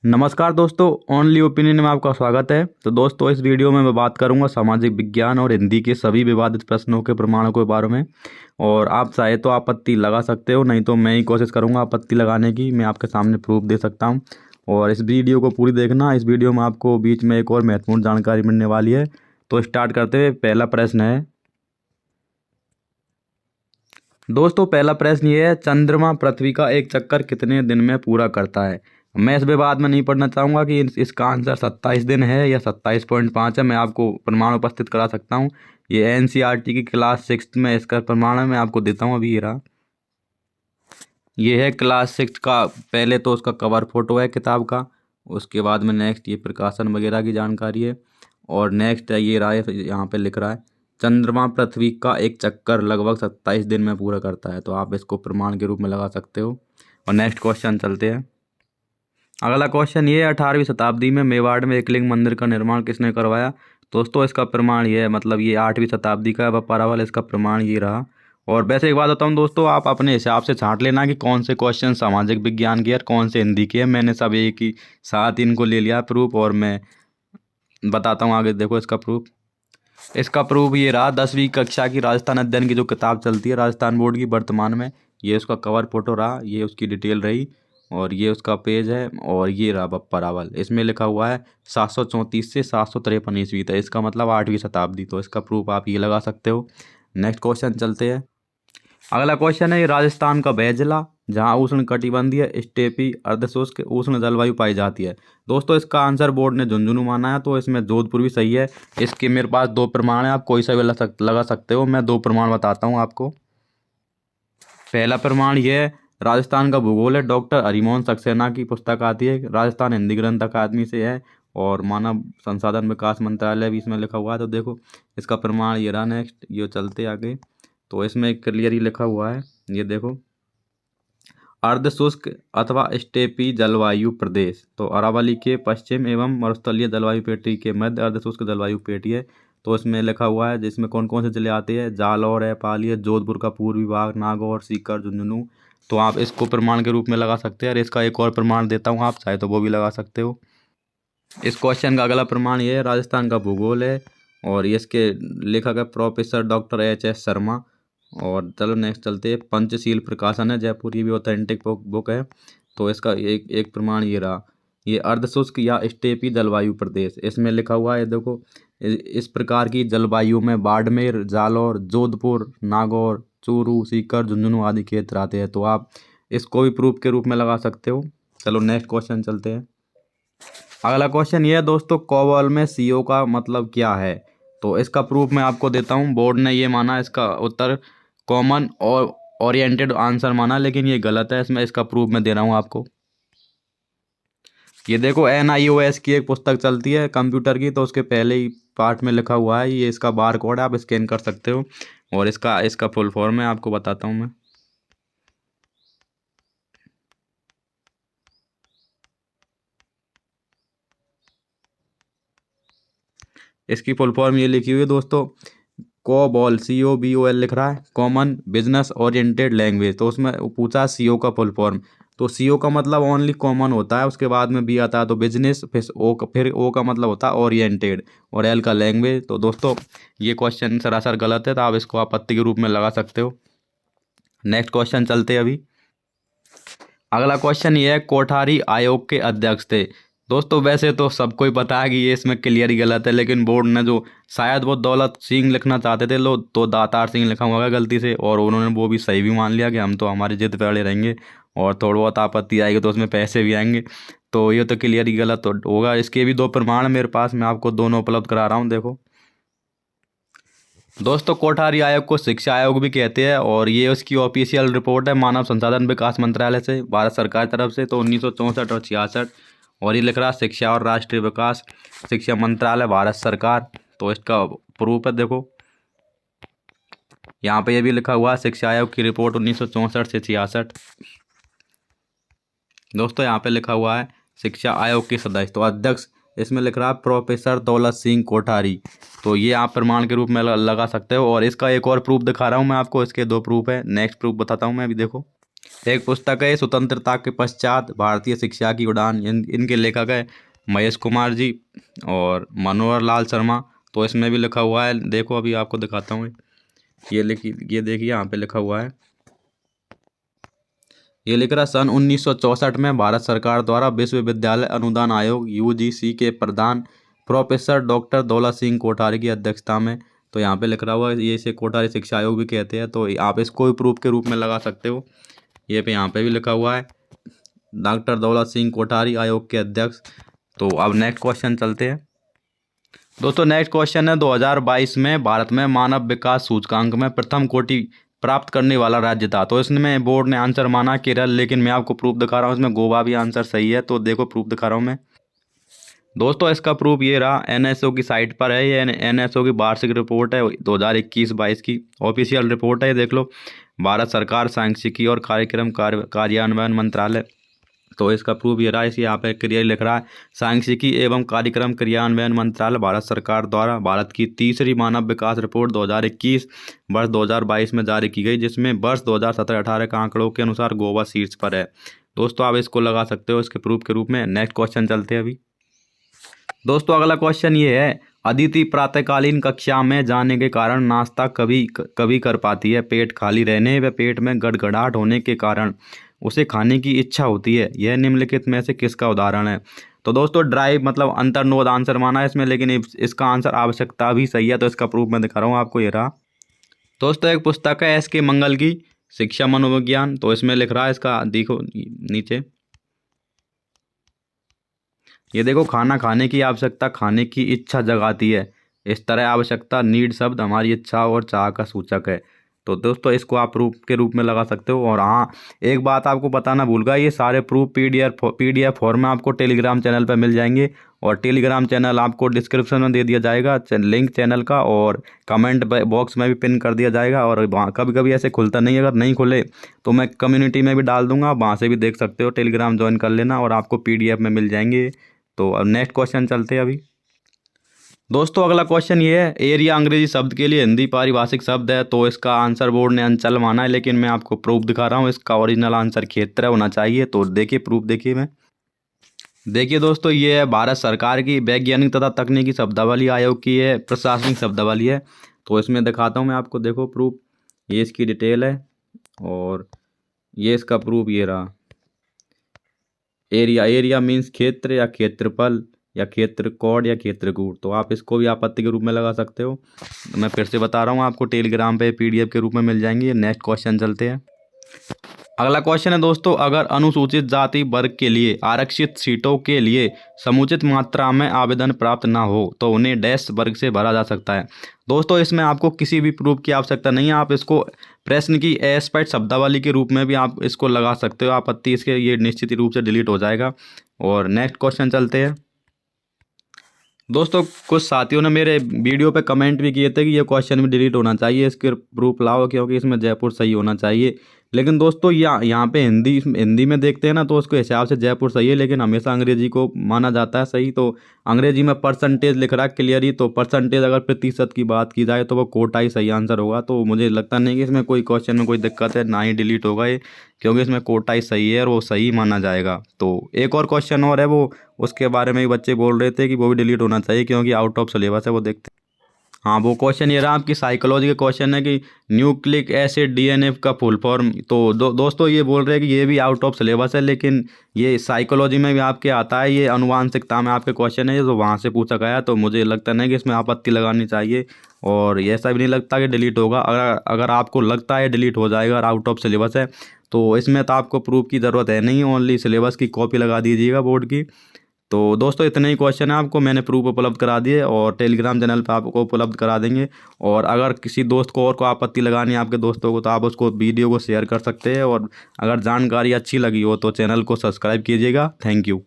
नमस्कार दोस्तों, only opinion में आपका स्वागत है। तो दोस्तों, इस वीडियो में मैं बात करूंगा सामाजिक विज्ञान और हिंदी के सभी विवादित प्रश्नों के प्रमाणों के बारे में। और आप चाहे तो आपत्ति लगा सकते हो, नहीं तो मैं ही कोशिश करूंगा आपत्ति लगाने की। मैं आपके सामने प्रूफ दे सकता हूं। और इस वीडियो को पूरी देखना। इस वीडियो में आपको बीच में एक और महत्वपूर्ण जानकारी मिलने वाली है। तो स्टार्ट करते हुए पहला प्रश्न है दोस्तों, पहला प्रश्न ये है, चंद्रमा पृथ्वी का एक चक्कर कितने दिन में पूरा करता है। मैं इस विवाद में नहीं पढ़ना चाहूँगा कि इसका आंसर 27 दिन है या 27.5 है। मैं आपको प्रमाण उपस्थित करा सकता हूँ। ये एनसीईआरटी की क्लास 6 में इसका प्रमाण है। मैं आपको देता हूँ अभी। ये है क्लास 6 का। पहले तो उसका कवर फोटो है किताब का। उसके बाद में नेक्स्ट ये प्रकाशन वगैरह की जानकारी है। और नेक्स्ट है ये रहा है, यहाँ पे लिख रहा है, चंद्रमा पृथ्वी का एक चक्कर लगभग 27 दिन में पूरा करता है। तो आप इसको प्रमाण के रूप में लगा सकते हो। और नेक्स्ट क्वेश्चन चलते हैं। अगला क्वेश्चन ये है, 18वीं शताब्दी में मेवाड़ में एकलिंग मंदिर का निर्माण किसने करवाया। दोस्तों, इसका प्रमाण ये है, मतलब ये 8वीं शताब्दी का परावल, इसका प्रमाण ये रहा। और वैसे एक बात बताऊँ दोस्तों, आप अपने हिसाब से छांट लेना कि कौन से क्वेश्चन सामाजिक विज्ञान के और कौन से हिंदी के हैं। मैंने सब एक ही साथ इनको ले लिया प्रूफ, और मैं बताता हूँ आगे। देखो इसका प्रूफ। इसका प्रूफ ये रहा, 10वीं कक्षा की राजस्थान अध्ययन की जो किताब चलती है राजस्थान बोर्ड की वर्तमान में, ये उसका कवर फोटो रहा, ये उसकी डिटेल रही, और ये उसका पेज है, और ये रहा बप्पा रावल। इसमें लिखा हुआ है 734 से 753 ईस्वी तक। इसका मतलब 8वीं शताब्दी। तो इसका प्रूफ आप ये लगा सकते हो। नेक्स्ट क्वेश्चन चलते हैं। अगला क्वेश्चन है, ये राजस्थान का वह जिला जहाँ उष्ण कटिबंधीय स्टेपी अर्धशुष्क उष्ण जलवायु पाई जाती है। दोस्तों, इसका आंसर बोर्ड ने झुंझुनू माना है, तो इसमें जोधपुर भी सही है। इसके मेरे पास दो प्रमाण है, आप कोई सा भी लगा सकते हो। मैं दो प्रमाण बताता हूँ आपको। पहला प्रमाण ये है, राजस्थान का भूगोल है, डॉक्टर हरिमोहन सक्सेना की पुस्तक आती है, राजस्थान हिंदी ग्रंथ अकादमी से है, और मानव संसाधन विकास मंत्रालय भी इसमें लिखा हुआ है। तो देखो इसका प्रमाण ये रहा। नेक्स्ट ये चलते आगे, तो इसमें क्लियर ही लिखा हुआ है, ये देखो, अर्धशुष्क अथवा स्टेपी जलवायु प्रदेश। तो अरावली के पश्चिम एवं मरुस्थलीय जलवायु पेटी के मध्य अर्धशुष्क जलवायु पेटी है। तो इसमें लिखा हुआ है जिसमें कौन कौन से जिले आते हैं, जालौर है, पाली है, जोधपुर का पूर्वी भाग, नागौर, सीकर, झुंझुनू। तो आप इसको प्रमाण के रूप में लगा सकते हैं। और इसका एक और प्रमाण देता हूँ, आप चाहे तो वो भी लगा सकते हो। इस क्वेश्चन का अगला प्रमाण ये है, राजस्थान का भूगोल है, और इसके लेखक है प्रोफेसर डॉक्टर एच.एस. शर्मा। और चलो नेक्स्ट चलते हैं। पंचशील प्रकाशन है जयपुर, ये भी ऑथेंटिक बुक है। तो इसका एक एक प्रमाण ये रहा, ये अर्धशुष्क या स्टेपी जलवायु प्रदेश। इसमें लिखा हुआ है, देखो, इस प्रकार की जलवायु में बाड़मेर, जालौर, जोधपुर, नागौर, चूरू, सीकर, झुंझुनू आदि क्षेत्र आते हैं। तो आप इसको भी प्रूफ के रूप में लगा सकते हो। चलो नेक्स्ट क्वेश्चन चलते हैं। अगला क्वेश्चन ये है दोस्तों, कॉबॉल में सीओ का मतलब क्या है। तो इसका प्रूफ मैं आपको देता हूँ। बोर्ड ने ये माना, इसका उत्तर कॉमन और ओरिएंटेड आंसर माना, लेकिन ये गलत है। इसमें इसका प्रूफ मैं दे रहा हूँ आपको। ये देखो, NIOS की एक पुस्तक चलती है कंप्यूटर की, तो उसके पहले ही पार्ट में लिखा हुआ है, ये इसका बार कोड है, आप स्कैन कर सकते हो। और इसका इसका फुल फॉर्म है, आपको बताता हूँ मैं। इसकी फुल फॉर्म ये लिखी हुई है दोस्तों, COBOL, COBOL लिख रहा है, कॉमन बिजनेस ओरिएंटेड लैंग्वेज। तो उसमें पूछा CO का फुल फॉर्म। तो CO का मतलब ओनली कॉमन होता है, उसके बाद में B आता है तो बिजनेस, फिर O का मतलब होता है ओरिएंटेड, और L का लैंग्वेज। तो दोस्तों, ये क्वेश्चन सरासर गलत है, तो आप इसको आपत्ति के रूप में लगा सकते हो। नेक्स्ट क्वेश्चन चलते हैं अभी। अगला क्वेश्चन ये है, कोठारी आयोग के अध्यक्ष थे। दोस्तों, वैसे तो सबको ही पता है कि ये इसमें क्लियर ही गलत है, लेकिन बोर्ड ने जो, शायद वो दौलत सिंह लिखना चाहते थे लोग, तो दातार सिंह लिखा हुआ है गलती से, और उन्होंने वो भी सही भी मान लिया कि हम तो हमारी जिद पे अड़े रहेंगे, और थोड़ा बहुत आपत्ति आएगी तो उसमें पैसे भी आएंगे। तो ये तो क्लियर ही गलत होगा। इसके भी दो प्रमाण मेरे पास, मैं आपको दोनों उपलब्ध करा रहा हूँ। देखो दोस्तों, कोठारी आयोग को शिक्षा आयोग भी कहते हैं, और ये उसकी ऑफिशियल रिपोर्ट है मानव संसाधन विकास मंत्रालय से, भारत सरकार की तरफ से। तो 1964 और 66। और ये लिख रहा शिक्षा और राष्ट्रीय विकास, शिक्षा मंत्रालय, भारत सरकार। तो इसका प्रूफ है, देखो यहाँ पे ये भी लिखा हुआ है, शिक्षा आयोग की रिपोर्ट 1964 से 66। दोस्तों, यहाँ पे लिखा हुआ है शिक्षा आयोग के सदस्य, तो अध्यक्ष इसमें लिख रहा है प्रोफेसर दौलत सिंह कोठारी। तो ये आप प्रमाण के रूप में लगा सकते हो। और इसका एक और प्रूफ दिखा रहा हूँ मैं आपको, इसके दो प्रूफ है। नेक्स्ट प्रूफ बताता हूँ मैं अभी। देखो एक पुस्तक है स्वतंत्रता के पश्चात भारतीय शिक्षा की उड़ान, इनके लेखक है महेश कुमार जी और मनोहर लाल शर्मा। तो इसमें भी लिखा हुआ है, देखो अभी आपको दिखाता हूँ। ये देखिए यहाँ पे लिखा हुआ है, ये लिख रहा सन 1964 में भारत सरकार द्वारा विश्वविद्यालय अनुदान आयोग यूजीसी के प्रधान प्रोफेसर डॉक्टर दौलत सिंह कोठारी की अध्यक्षता में। तो यहाँ पे लिख रहा हुआ है, ये इसे कोठारी शिक्षा आयोग भी कहते हैं। तो आप इसको भी प्रूफ के रूप में लगा सकते हो। ये पे यहाँ पे भी लिखा हुआ है डॉक्टर दौलत सिंह कोठारी आयोग के अध्यक्ष। तो अब नेक्स्ट क्वेश्चन चलते हैं दोस्तों। नेक्स्ट क्वेश्चन है 2022 में भारत में मानव विकास सूचकांक में प्रथम कोटि प्राप्त करने वाला राज्य था। तो इसमें बोर्ड ने आंसर माना केरल, लेकिन मैं आपको प्रूफ दिखा रहा हूँ, इसमें गोवा भी आंसर सही है। तो देखो प्रूफ दिखा रहा हूँ मैं दोस्तों। इसका प्रूफ ये रहा, एनएसओ की साइट पर है। ये एनएसओ की वार्षिक रिपोर्ट है 2021-22 की, ऑफिशियल रिपोर्ट है। ये देख लो, भारत सरकार सांख्यिकी और कार्यक्रम कार्यान्वयन मंत्रालय। तो इसका प्रूफ ये रहा, इसे यहाँ पे क्लियर लिख रहा है, सांख्यिकी एवं कार्यक्रम क्रियान्वयन मंत्रालय भारत सरकार द्वारा भारत की तीसरी मानव विकास रिपोर्ट 2021 वर्ष 2022 में जारी की गई, जिसमें वर्ष 2017-18 के आंकड़ों के अनुसार गोवा शीर्ष पर है। दोस्तों आप इसको लगा सकते हो इसके प्रूफ के रूप में। नेक्स्ट क्वेश्चन चलते हैं अभी दोस्तों। अगला क्वेश्चन ये है, अदिति प्रातःकालीन कक्षा में जाने के कारण नाश्ता कभी कर पाती है। पेट खाली रहने व पेट में गड़गड़ाहट होने के कारण उसे खाने की इच्छा होती है। यह निम्नलिखित में से किसका उदाहरण है। तो दोस्तों ड्राइव मतलब अंतर्नोद आंसर माना है इसमें, लेकिन इसका आंसर आवश्यकता भी सही है। तो इसका प्रूफ मैं दिखा रहा हूँ आपको, ये रहा दोस्तों। एक पुस्तक है SK मंगल की शिक्षा मनोविज्ञान। तो इसमें लिख रहा है, इसका देखो नीचे, ये देखो, खाना खाने की आवश्यकता खाने की इच्छा जगाती है। इस तरह आवश्यकता नीड शब्द हमारी इच्छा और चाह का सूचक है। तो दोस्तों इसको आप प्रूफ के रूप में लगा सकते हो। और हाँ, एक बात आपको बताना भूल गया, ये सारे प्रूफ PDF फॉर्म में आपको टेलीग्राम चैनल पर मिल जाएंगे। और टेलीग्राम चैनल आपको डिस्क्रिप्शन में दे दिया जाएगा लिंक चैनल का, और कमेंट बॉक्स में भी पिन कर दिया जाएगा। और कभी कभी ऐसे खुलता नहीं, अगर नहीं खुले तो मैं कम्युनिटी में भी डाल दूंगा, वहाँ से भी देख सकते हो। टेलीग्राम ज्वाइन कर लेना और आपको PDF में मिल जाएंगे। तो अब नेक्स्ट क्वेश्चन चलते हैं अभी दोस्तों। अगला क्वेश्चन ये है, एरिया अंग्रेजी शब्द के लिए हिंदी पारिभाषिक शब्द है। तो इसका आंसर बोर्ड ने अंचल माना है, लेकिन मैं आपको प्रूफ दिखा रहा हूँ, इसका ओरिजिनल आंसर क्षेत्र होना चाहिए। तो देखिए प्रूफ, देखिए दोस्तों, ये है भारत सरकार की वैज्ञानिक तथा तकनीकी शब्दावली आयोग की है प्रशासनिक शब्दावली है। तो इसमें दिखाता हूँ मैं आपको, देखो प्रूफ, ये इसकी डिटेल है और ये इसका प्रूफ ये रहा। एरिया मीन्स क्षेत्र या क्षेत्रफल या क्षेत्र कोड या क्षेत्रकूट। तो आप इसको भी आपत्ति के रूप में लगा सकते हो। मैं फिर से बता रहा हूँ, आपको टेलीग्राम पे PDF के रूप में मिल जाएंगे। नेक्स्ट क्वेश्चन चलते हैं। अगला क्वेश्चन है दोस्तों, अगर अनुसूचित जाति वर्ग के लिए आरक्षित सीटों के लिए समुचित मात्रा में आवेदन प्राप्त ना हो तो उन्हें डैश वर्ग से भरा जा सकता है। दोस्तों इसमें आपको किसी भी प्रूफ की आवश्यकता नहीं है, आप इसको प्रश्न की एस्पेक्ट शब्दावली के रूप में भी आप इसको लगा सकते हो। आपत्ति इसके ये निश्चित रूप से डिलीट हो जाएगा। और नेक्स्ट क्वेश्चन चलते हैं दोस्तों। कुछ साथियों ने मेरे वीडियो पे कमेंट भी किए थे कि ये क्वेश्चन भी डिलीट होना चाहिए, इसके प्रूफ लाओ, क्योंकि इसमें जयपुर सही होना चाहिए। लेकिन दोस्तों यहाँ पे हिंदी में देखते हैं ना, तो उसके हिसाब से जयपुर सही है, लेकिन हमेशा अंग्रेजी को माना जाता है सही। तो अंग्रेजी में परसेंटेज लिख रहा है क्लियर ही, तो परसेंटेज अगर प्रतिशत की बात की जाए तो वो कोटा ही सही आंसर होगा। तो मुझे लगता नहीं कि इसमें कोई क्वेश्चन में कोई दिक्कत है, ना ही डिलीट होगा ये, क्योंकि इसमें कोटा ही सही है और वो सही माना जाएगा। तो एक और क्वेश्चन और है, वो उसके बारे में भी बच्चे बोल रहे थे कि वो भी डिलीट होना चाहिए क्योंकि आउट ऑफ सिलेबस है, वो देखते। हाँ, वो क्वेश्चन ये रहा आपकी साइकोलॉजी का क्वेश्चन है कि न्यूक्लिक एसिड DNF का फुल फॉर्म। तो दोस्तों ये बोल रहे हैं कि ये भी आउट ऑफ सिलेबस है, लेकिन ये साइकोलॉजी में भी आपके आता है, ये अनुवांशिकता में आपके क्वेश्चन है, तो वहाँ से पूछा गया। तो मुझे लगता नहीं कि इसमें आपत्ति लगानी चाहिए, और ऐसा भी नहीं लगता कि डिलीट होगा। अगर आपको लगता है डिलीट हो जाएगा और आउट ऑफ सिलेबस है, तो इसमें तो आपको प्रूफ की ज़रूरत है नहीं, ओनली सिलेबस की कॉपी लगा दीजिएगा बोर्ड की। तो दोस्तों इतने ही क्वेश्चन है, आपको मैंने प्रूफ उपलब्ध करा दिए और टेलीग्राम चैनल पर आपको उपलब्ध करा देंगे। और अगर किसी दोस्त को और को आपत्ति लगानी है आपके दोस्तों को, तो आप उसको वीडियो को शेयर कर सकते हैं। और अगर जानकारी अच्छी लगी हो तो चैनल को सब्सक्राइब कीजिएगा। Thank you.